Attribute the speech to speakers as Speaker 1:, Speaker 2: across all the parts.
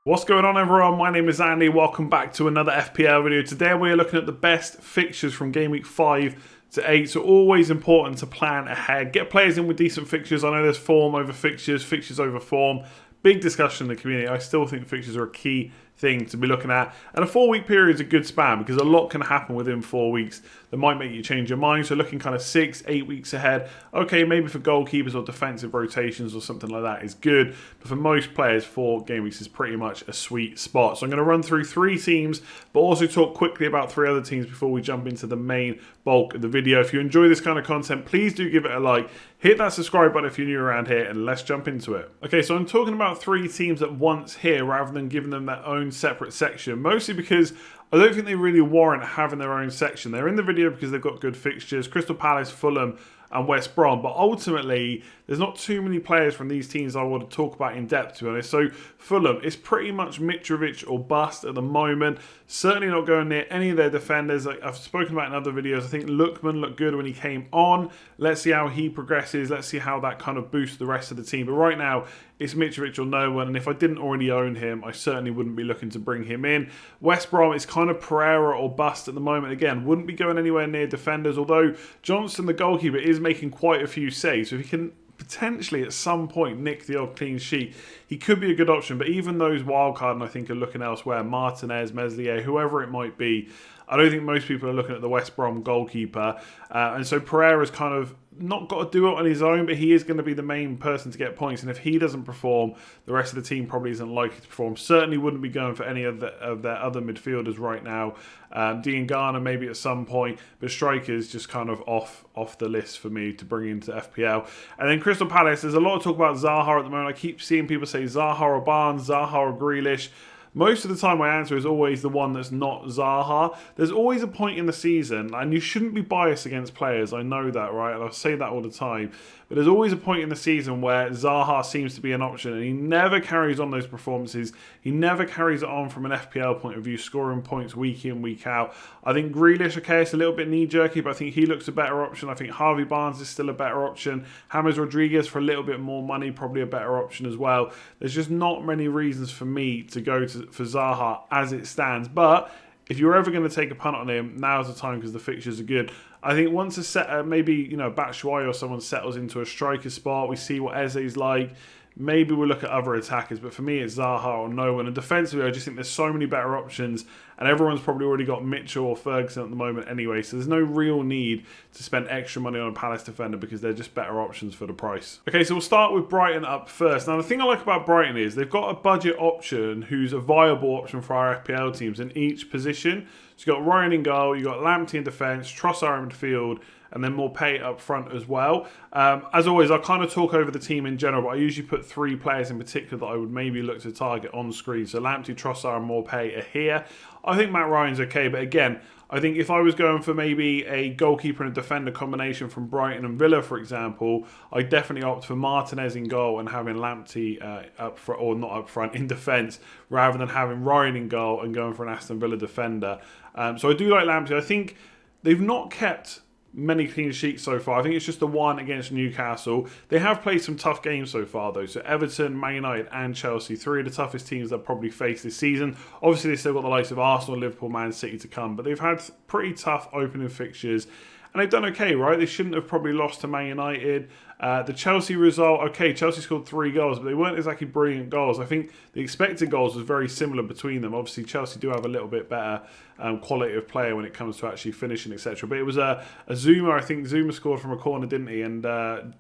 Speaker 1: What's going on, everyone? My name is Andy. Welcome back to another FPL video. Today we are looking at the best fixtures from game week 5 to 8. So always important to plan ahead. Get players in with decent fixtures. I know there's form over fixtures, fixtures over form. Big discussion in the community. I still think fixtures are a key thing to be looking at. And a 4-week period is a good span because a lot can happen within 4 weeks that might make you change your mind. So looking kind of 6-8 weeks ahead, okay, maybe for goalkeepers or defensive rotations or something like that is good. But for most players, 4 game weeks is pretty much a sweet spot. So I'm going to run through 3 teams, but also talk quickly about 3 other teams before we jump into the main bulk of the video. If you enjoy this kind of content, please do give it a like. Hit that subscribe button if you're new around here, and let's jump into it. Okay, so I'm talking about 3 teams at once here rather than giving them their own separate section, mostly because I don't think they really warrant having their own section. They're in the video because they've got good fixtures, Crystal Palace, Fulham and West Brom, but ultimately there's not too many players from these teams I want to talk about in depth, to be honest. So Fulham, it's pretty much Mitrovic or bust at the moment. Certainly not going near any of their defenders. Like I've spoken about in other videos, I think Lookman looked good when he came on. Let's see how he progresses. Let's see how that kind of boosts the rest of the team. But right now, it's Mitrovic or no one, and if I didn't already own him, I certainly wouldn't be looking to bring him in. West Brom is kind of Pereira or bust at the moment. Again, wouldn't be going anywhere near defenders, although Johnson, the goalkeeper, is making quite a few saves. So if he can potentially at some point nick the odd clean sheet, he could be a good option. But even those wildcard, I think, are looking elsewhere. Martinez, Meslier, whoever it might be. I don't think most people are looking at the West Brom goalkeeper. And so Pereira's kind of not got to do it on his own, but he is going to be the main person to get points. And if he doesn't perform, the rest of the team probably isn't likely to perform. Certainly wouldn't be going for any of their other midfielders right now. Dean Garner maybe at some point, but strikers just kind of off the list for me to bring into FPL. And then Crystal Palace, there's a lot of talk about Zaha at the moment. I keep seeing people say Zaha or Barnes, Zaha or Grealish. Most of the time my answer is always the one that's not Zaha. There's always a point in the season, and you shouldn't be biased against players, I know that, right? And I say that all the time. But there's always a point in the season where Zaha seems to be an option, and he never carries on those performances. He never carries it on from an FPL point of view, scoring points week in, week out. I think Grealish, okay, it's a little bit knee-jerky, but I think he looks a better option. I think Harvey Barnes is still a better option. James Rodriguez for a little bit more money, probably a better option as well. There's just not many reasons for me to go for Zaha as it stands. But if you're ever going to take a punt on him, now's the time because the fixtures are good. I think once a set, maybe Batshuayi or someone settles into a striker spot, we see what Eze's like. Maybe we'll look at other attackers, but for me it's Zaha or no one. And defensively, I just think there's so many better options, and everyone's probably already got Mitchell or Ferguson at the moment anyway, so there's no real need to spend extra money on a Palace defender because they're just better options for the price. Okay, so we'll start with Brighton up first. Now, the thing I like about Brighton is they've got a budget option who's a viable option for our FPL teams in each position. So you've got Ryan in goal, you've got Lamptey in defence, Trossard in midfield, and then more pay up front as well. As always, I kind of talk over the team in general, but I usually put 3 players in particular that I would maybe look to target on screen. So Lamptey, Trossard, and more pay are here. I think Matt Ryan's okay, but again, I think if I was going for maybe a goalkeeper and a defender combination from Brighton and Villa, for example, I definitely opt for Martinez in goal and having Lamptey up front, or not up front, in defence, rather than having Ryan in goal and going for an Aston Villa defender. So I do like Lamptey. I think they've not kept many clean sheets so far. I think it's just the one against Newcastle. They have played some tough games so far though. So Everton, Man United and Chelsea, 3 of the toughest teams they'll probably face this season. Obviously they've still got the likes of Arsenal, Liverpool, Man City to come, but they've had pretty tough opening fixtures. And they've done okay, right? They shouldn't have probably lost to Man United. The Chelsea result, okay, Chelsea scored 3 goals, but they weren't exactly brilliant goals. I think the expected goals was very similar between them. Obviously, Chelsea do have a little bit better quality of player when it comes to actually finishing, etc. But it was a Zuma, I think Zuma scored from a corner, didn't he? And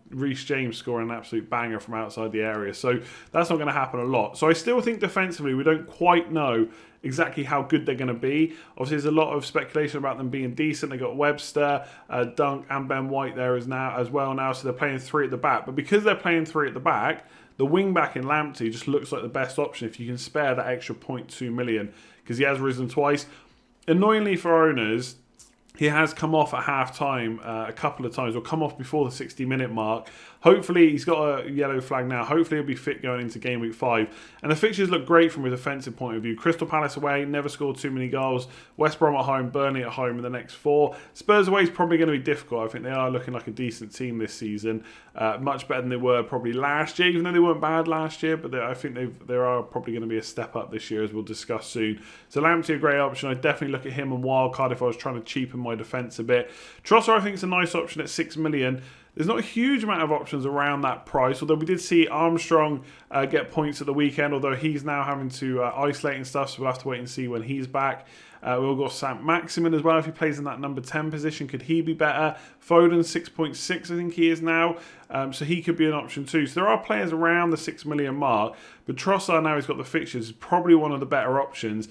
Speaker 1: Reece James scoring an absolute banger from outside the area. So that's not going to happen a lot. So I still think defensively, we don't quite know exactly how good they're going to be. Obviously, there's a lot of speculation about them being decent. They got Webster, Dunk, and Ben White there as well now, so they're playing 3 at the back. But because they're playing 3 at the back, the wing back in Lamptey just looks like the best option if you can spare that extra 0.2 million because he has risen twice. Annoyingly for owners, He has come off at half-time a couple of times, or come off before the 60-minute mark. Hopefully, he's got a yellow flag now. Hopefully, he'll be fit going into game week 5. And the fixtures look great from a defensive point of view. Crystal Palace away, never scored too many goals. West Brom at home, Burnley at home in the next 4. Spurs away is probably going to be difficult. I think they are looking like a decent team this season. Much better than they were probably last year, even though they weren't bad last year. But I think they are probably going to be a step up this year, as we'll discuss soon. So Lamptey, a great option. I'd definitely look at him and Wildcard if I was trying to cheapen my defence a bit. Trossard, I think, is a nice option at 6 million. There's not a huge amount of options around that price, although we did see Armstrong get points at the weekend, although he's now having to isolate and stuff, so we'll have to wait and see when he's back. We'll go St. Maximin as well if he plays in that number 10 position. Could he be better? Foden, 6.6 I think he is now, so he could be an option too. So there are players around the 6 million mark, but Trossard, now he's got the fixtures, is probably one of the better options.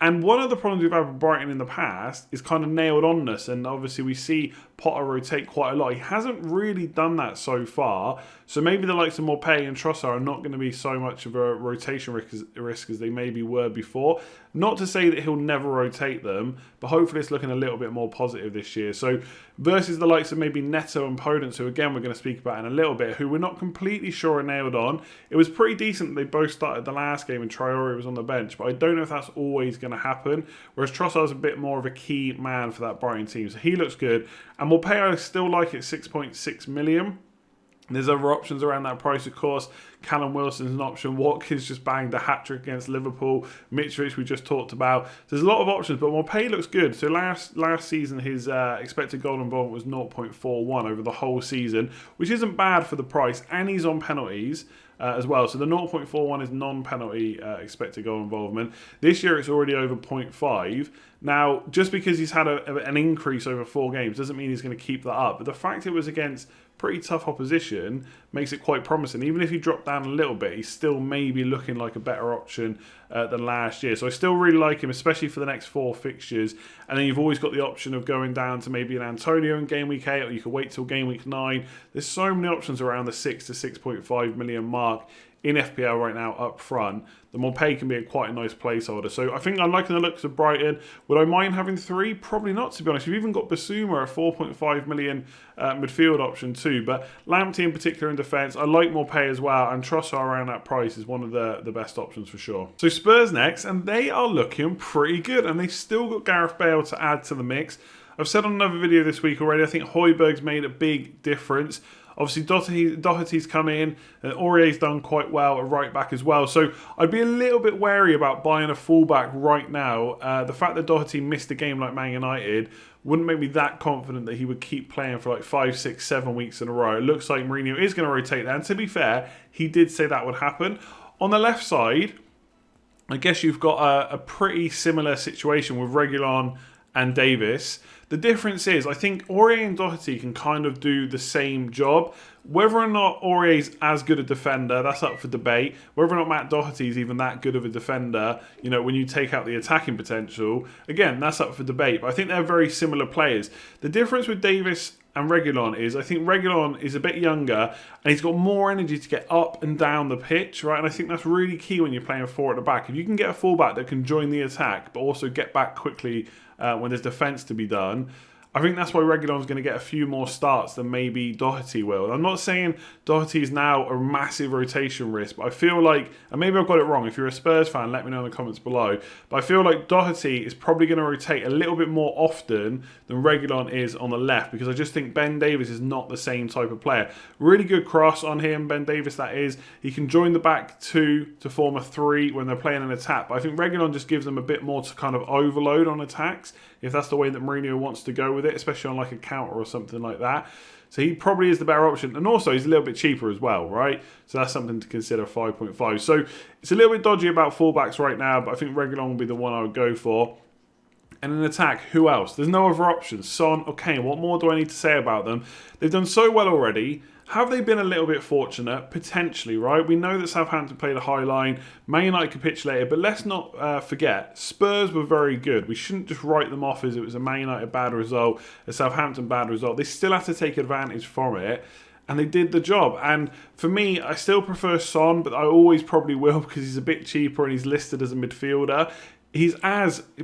Speaker 1: And one of the problems we've had with Brighton in the past is kind of nailed onness, and obviously we see Potter rotate quite a lot. He hasn't really done that so far, so maybe the likes of Morpay and Trossard are not going to be so much of a rotation risk as they maybe were before. Not to say that he'll never rotate them, but hopefully it's looking a little bit more positive this year. So versus the likes of maybe Neto and Podence, who again we're going to speak about in a little bit, who we're not completely sure are nailed on. It was pretty decent they both started the last game and Traore was on the bench, but I don't know if that's always going to happen. Whereas Trossard's a bit more of a key man for that Brighton team, so he looks good. And Morpay I still like at 6.6 million. There's other options around that price, of course. Callum Wilson's an option. Watkins just banged a hat-trick against Liverpool. Mitrovic we just talked about. There's a lot of options, but Morpay looks good. So last season, his expected goal involvement was 0.41 over the whole season, which isn't bad for the price, and he's on penalties as well. So the 0.41 is non-penalty expected goal involvement. This year, it's already over 0.5. Now, just because he's had an increase over 4 games doesn't mean he's going to keep that up. But the fact it was against pretty tough opposition makes it quite promising. Even if he dropped down a little bit, he's still maybe looking like a better option than last year. So I still really like him, especially for the next 4 fixtures. And then you've always got the option of going down to maybe an Antonio in game week 8, or you could wait till game week 9. There's so many options around the 6 to 6.5 million mark in FPL right now up front. The Morpay can be quite a nice placeholder. So I think I'm liking the looks of Brighton. Would I mind having 3? Probably not, to be honest. You've even got Basuma, a 4.5 million midfield option too. But Lamptey in particular in defence, I like Morpay as well. And Trossard around that price is one of the best options for sure. So Spurs next, and they are looking pretty good. And they've still got Gareth Bale to add to the mix. I've said on another video this week already, I think Højbjerg's made a big difference. Obviously, Doherty's come in, and Aurier's done quite well at right back as well. So I'd be a little bit wary about buying a fullback right now. The fact that Doherty missed a game like Man United wouldn't make me that confident that he would keep playing for like 5, 6, 7 weeks in a row. It looks like Mourinho is going to rotate that. And to be fair, he did say that would happen. On the left side, I guess you've got a pretty similar situation with Reguilon and Davis. The difference is, I think Aurier and Doherty can kind of do the same job. Whether or not Aurier's as good a defender, that's up for debate. Whether or not Matt Doherty's even that good of a defender, you know, when you take out the attacking potential, again, that's up for debate. But I think they're very similar players. The difference with Davis and Reguilon is, I think Reguilon is a bit younger and he's got more energy to get up and down the pitch, right? And I think that's really key when you're playing 4 at the back. If you can get a fullback that can join the attack but also get back quickly when there's defence to be done, I think that's why Reguilon's going to get a few more starts than maybe Doherty will. And I'm not saying Doherty is now a massive rotation risk, but I feel like, and maybe I've got it wrong, if you're a Spurs fan, let me know in the comments below, but I feel like Doherty is probably going to rotate a little bit more often than Reguilon is on the left, because I just think Ben Davies is not the same type of player. Really good cross on him, Ben Davies that is. He can join the back 2 to form a 3 when they're playing an attack, but I think Reguilon just gives them a bit more to kind of overload on attacks, if that's the way that Mourinho wants to go with it, especially on like a counter or something like that. So he probably is the better option. And also, he's a little bit cheaper as well, right? So that's something to consider, 5.5. So it's a little bit dodgy about fullbacks right now, but I think Reguilon will be the one I would go for. And in attack, who else? There's no other options. Son, okay, what more do I need to say about them? They've done so well already. Have they been a little bit fortunate? Potentially, right? We know that Southampton played a high line. Man United capitulated, but let's not forget, Spurs were very good. We shouldn't just write them off as it was a Man United bad result, a Southampton bad result. They still have to take advantage from it, and they did the job. And for me, I still prefer Son, but I always probably will because he's a bit cheaper and he's listed as a midfielder. he's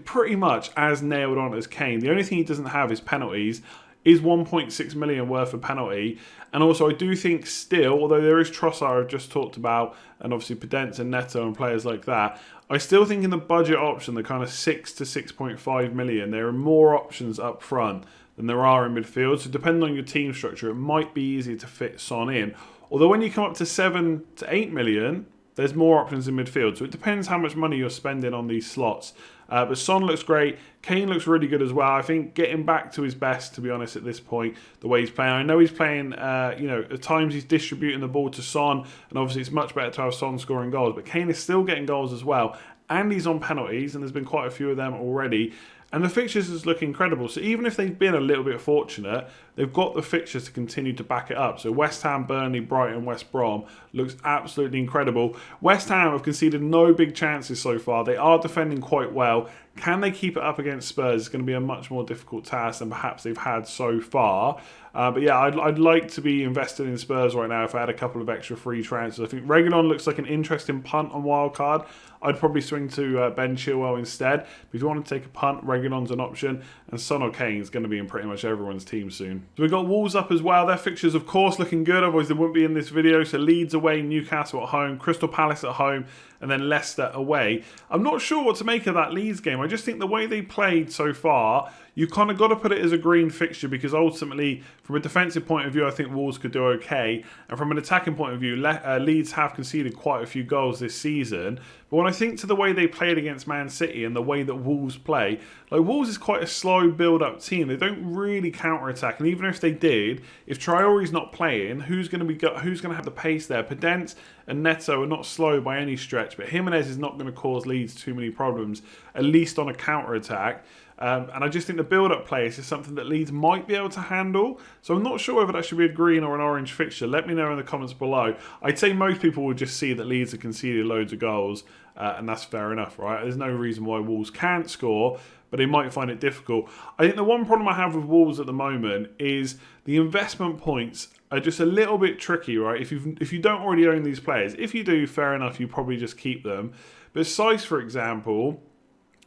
Speaker 1: pretty much as nailed on as Kane. The only thing he doesn't have is penalties. Is 1.6 million worth of penalty. And also I do think still, although there is Trossard I've just talked about, and obviously Podence and Neto and players like that, I still think in the budget option, the kind of 6 to 6.5 million, there are more options up front than there are in midfield. So depending on your team structure, it might be easier to fit Son in. Although when you come up to 7 to 8 million, there's more options in midfield. So it depends how much money you're spending on these slots. But Son looks great. Kane looks really good as well. I think getting back to his best, to be honest, at this point, the way he's playing. I know he's playing, at times he's distributing the ball to Son, and obviously it's much better to have Son scoring goals. But Kane is still getting goals as well. And he's on penalties, and there's been quite a few of them already. And the fixtures just look incredible. So even if they've been a little bit fortunate, they've got the fixtures to continue to back it up. So West Ham, Burnley, Brighton, West Brom looks absolutely incredible. West Ham have conceded no big chances so far. They are defending quite well. Can they keep it up against Spurs? It's going to be a much more difficult task than perhaps they've had so far. But yeah, I'd like to be invested in Spurs right now if I had a couple of extra free transfers. I think Reguilon looks like an interesting punt on wildcard. I'd probably swing to Ben Chilwell instead. But if you want to take a punt, Reguilon's an option. And Son or Kane is going to be in pretty much everyone's team soon. So we've got Wolves up as well. Their fixtures, of course, looking good. Otherwise, they wouldn't be in this video. So Leeds away, Newcastle at home, Crystal Palace at home, and then Leicester away. I'm not sure what to make of that Leeds game. I just think the way they played so far, you kind of got to put it as a green fixture because ultimately, from a defensive point of view, I think Wolves could do okay. And from an attacking point of view, Leeds have conceded quite a few goals this season. But when I think to the way they played against Man City and the way that Wolves play, like Wolves is quite a slow build-up team. They don't really counter-attack. And even if they did, if Traore's not playing, who's going to have the pace there? Podence and Neto are not slow by any stretch, but Jimenez is not going to cause Leeds too many problems, at least on a counter-attack. And I just think the build-up play is something that Leeds might be able to handle. So I'm not sure whether that should be a green or an orange fixture. Let me know in the comments below. I'd say most people would just see that Leeds have conceded loads of goals, and that's fair enough, right? There's no reason why Wolves can't score, but they might find it difficult. I think the one problem I have with Wolves at the moment is the investment points are just a little bit tricky, right? If you don't already own these players, if you do, fair enough, you probably just keep them. But Sice, for example,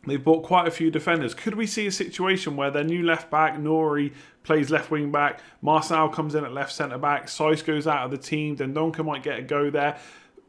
Speaker 1: they've bought quite a few defenders. Could we see a situation where their new left back, Nori, plays left wing back, Marcel comes in at left centre back, Sice goes out of the team, Dendoncker might get a go there.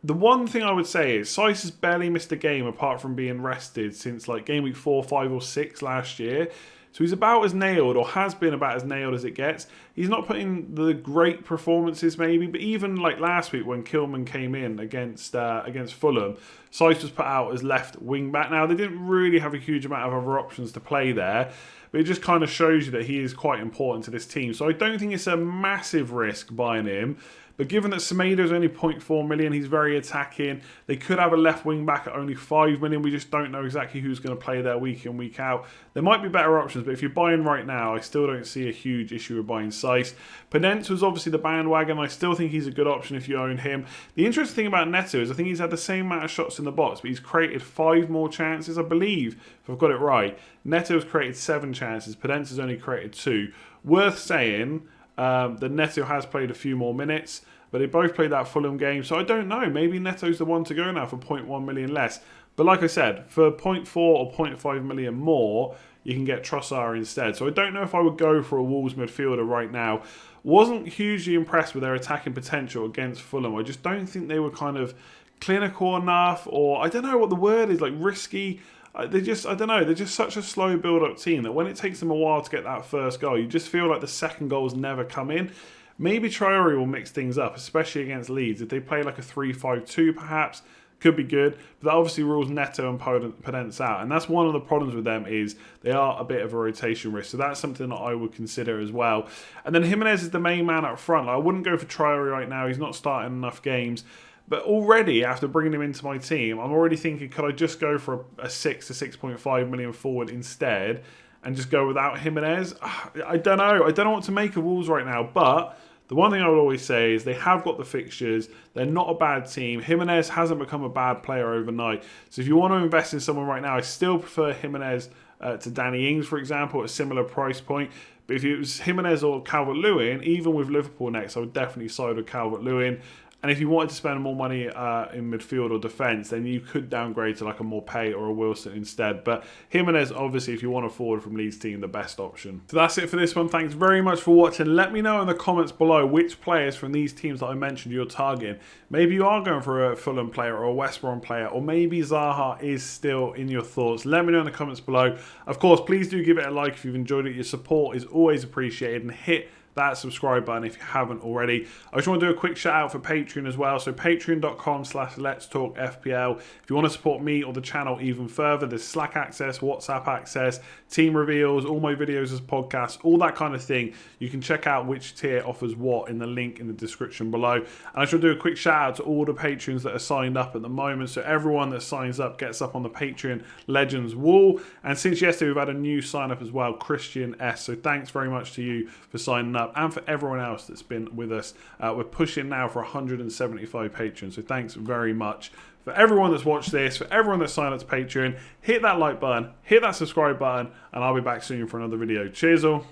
Speaker 1: The one thing I would say is Sice has barely missed a game apart from being rested since like game week 4, 5 or 6 last year. So he's about as nailed, or has been about as nailed as it gets. He's not putting the great performances maybe, but even like last week when Kilman came in against Fulham, Sice was put out as left wing back. Now, they didn't really have a huge amount of other options to play there, but it just kind of shows you that he is quite important to this team. So I don't think it's a massive risk buying him. But given that Semedo's only 0.4 million, he's very attacking. They could have a left wing back at only 5 million. We just don't know exactly who's going to play there week in, week out. There might be better options, but if you're buying right now, I still don't see a huge issue with buying Sice. Podence was obviously the bandwagon. I still think he's a good option if you own him. The interesting thing about Neto is I think he's had the same amount of shots in the box, but he's created 5 more chances, I believe, if I've got it right. Neto's created 7 chances. Podence has only created 2. Worth saying that Neto has played a few more minutes, but they both played that Fulham game, so I don't know. Maybe Neto's the one to go now for 0.1 million less. But like I said, for 0.4 or 0.5 million more, you can get Trossard instead. So I don't know if I would go for a Wolves midfielder right now. Wasn't hugely impressed with their attacking potential against Fulham. I just don't think they were kind of clinical enough, or I don't know what the word is, like risky. I don't know, they're just such a slow build-up team that when it takes them a while to get that first goal, you just feel like the second goals never come in. Maybe Traore will mix things up, especially against Leeds. If they play like a 3-5-2 perhaps, could be good. But that obviously rules Neto and Podence out. And that's one of the problems with them is they are a bit of a rotation risk. So that's something that I would consider as well. And then Jimenez is the main man up front. Like, I wouldn't go for Traore right now. He's not starting enough games. But already, after bringing him into my team, I'm already thinking, could I just go for a 6 to 6.5 million forward instead and just go without Jimenez? I don't know. I don't know what to make of Wolves right now. But the one thing I would always say is they have got the fixtures. They're not a bad team. Jimenez hasn't become a bad player overnight. So if you want to invest in someone right now, I still prefer Jimenez to Danny Ings, for example, at a similar price point. But if it was Jimenez or Calvert-Lewin, even with Liverpool next, I would definitely side with Calvert-Lewin. And if you wanted to spend more money in midfield or defence, then you could downgrade to like a Morpay or a Wilson instead. But Jimenez, obviously, if you want a forward from Leeds team, the best option. So that's it for this one. Thanks very much for watching. Let me know in the comments below which players from these teams that I mentioned you're targeting. Maybe you are going for a Fulham player or a West Brom player, or maybe Zaha is still in your thoughts. Let me know in the comments below. Of course, please do give it a like if you've enjoyed it. Your support is always appreciated, and hit that subscribe button if you haven't already. I just want to do a quick shout out for Patreon as well. So patreon.com/letstalkfpl. If you want to support me or the channel even further, there's Slack access, WhatsApp access, team reveals, all my videos as podcasts, all that kind of thing. You can check out which tier offers what in the link in the description below. And I should do a quick shout out to all the patrons that are signed up at the moment. So everyone that signs up gets up on the Patreon Legends wall. And since yesterday, we've had a new sign up as well, Christian S. So thanks very much to you for signing up, and for everyone else that's been with us. We're pushing now for 175 patrons, so thanks very much. For everyone that's watched this, for everyone that's signed up to Patreon, hit that like button, hit that subscribe button, and I'll be back soon for another video. Cheers all.